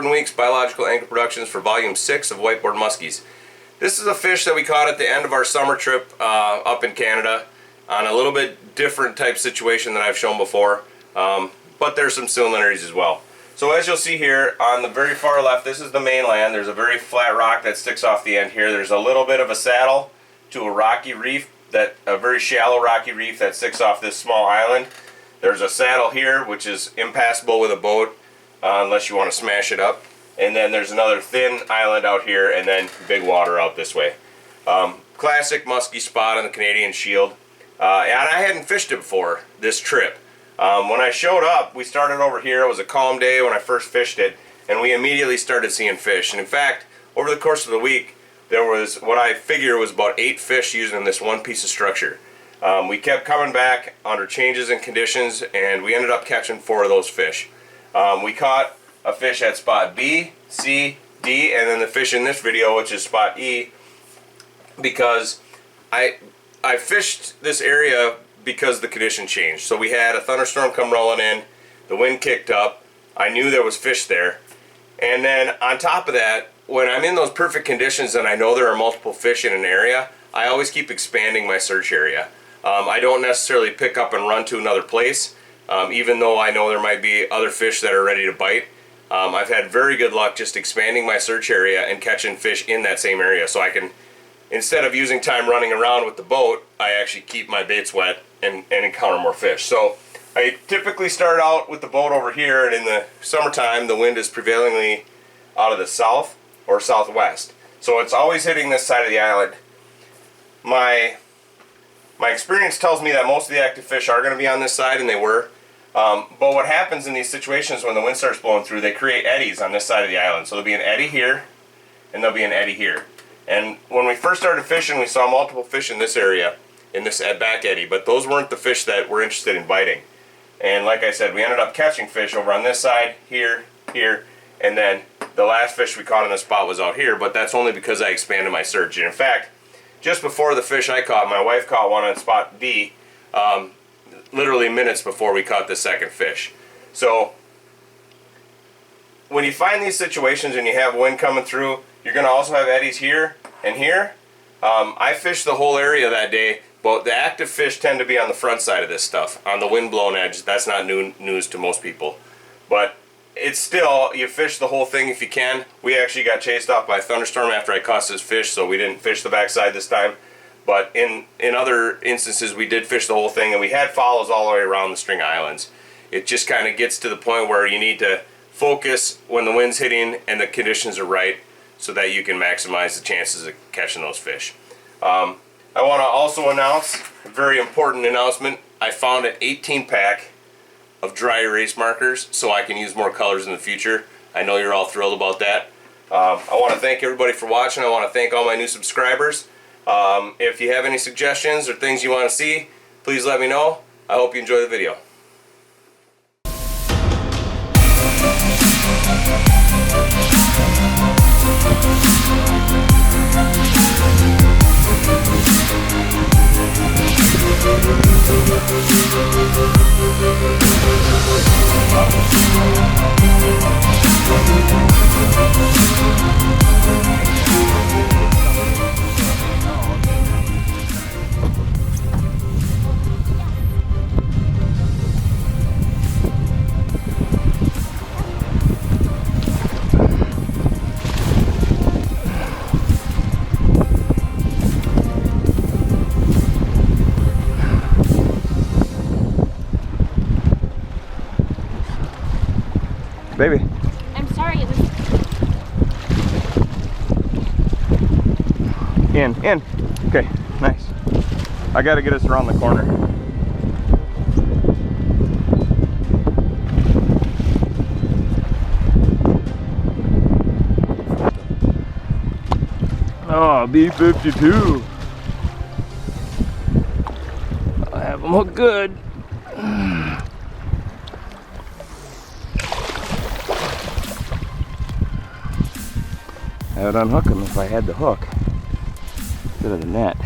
Jordan Weeks, Biological Anchor Productions for Volume 6 of Whiteboard Muskies. This is a fish that we caught at the end of our summer trip up in Canada on a little bit different type situation than I've shown before, but there's some similarities as well. So as you'll see here on the very far left, this is the mainland. There's a very flat rock that sticks off the end here. There's a little bit of a saddle to a rocky reef, a very shallow rocky reef that sticks off this small island. There's a saddle here which is impassable with a boat unless you want to smash it up. And then there's another thin island out here and then big water out this way. Classic musky spot on the Canadian Shield. And I hadn't fished it before this trip. When I showed up, we started over here. It was a calm day when I first fished it, and we immediately started seeing fish. And in fact, over the course of the week, there was what I figure was about 8 fish using this one piece of structure. We kept coming back under changes in conditions, and we ended up catching 4 of those fish. We caught a fish at spot B, C, D, and then the fish in this video, which is spot E, because I fished this area because the condition changed. So we had a thunderstorm come rolling in, the wind kicked up, I knew there was fish there, and then on top of that, when I'm in those perfect conditions and I know there are multiple fish in an area, I always keep expanding my search area. I don't necessarily pick up and run to another place, even though I know there might be other fish that are ready to bite. I've had very good luck just expanding my search area and catching fish in that same area, so I can, instead of using time running around with the boat, I actually keep my baits wet and encounter more fish. So I typically start out with the boat over here, and in the summertime the wind is prevailingly out of the south or southwest. So it's always hitting this side of the island. My experience tells me that most of the active fish are going to be on this side, and they were. But what happens in these situations when the wind starts blowing through, they create eddies on this side of the island. So there'll be an eddy here, and there'll be an eddy here. And when we first started fishing, we saw multiple fish in this area, in this back eddy, but those weren't the fish that were interested in biting. And like I said, we ended up catching fish over on this side, here, here, and then the last fish we caught on the spot was out here, but that's only because I expanded my search. And in fact, just before the fish I caught, my wife caught one on spot D, literally minutes before we caught the second fish. So when you find these situations and you have wind coming through, you're going to also have eddies here and here. I fished the whole area that day, but the active fish tend to be on the front side of this stuff, on the wind-blown edge. That's not new news to most people. But it's still, you fish the whole thing if you can. We actually got chased off by a thunderstorm after I caught this fish, so we didn't fish the backside this time. But in other instances, we did fish the whole thing, and we had follows all the way around the string islands. It just kind of gets to the point where you need to focus when the wind's hitting and the conditions are right, so that you can maximize the chances of catching those fish. I want to also announce, a very important announcement, I found an 18-pack of dry erase markers so I can use more colors in the future. I know you're all thrilled about that. I want to thank everybody for watching. I want to thank all my new subscribers. If you have any suggestions or things you want to see, please let me know. I hope you enjoy the video. Baby. I'm sorry, it was... In. Okay, nice. I gotta get us around the corner. Oh, B52. I'll have them hooked good. I would unhook them if I had the hook instead of the net.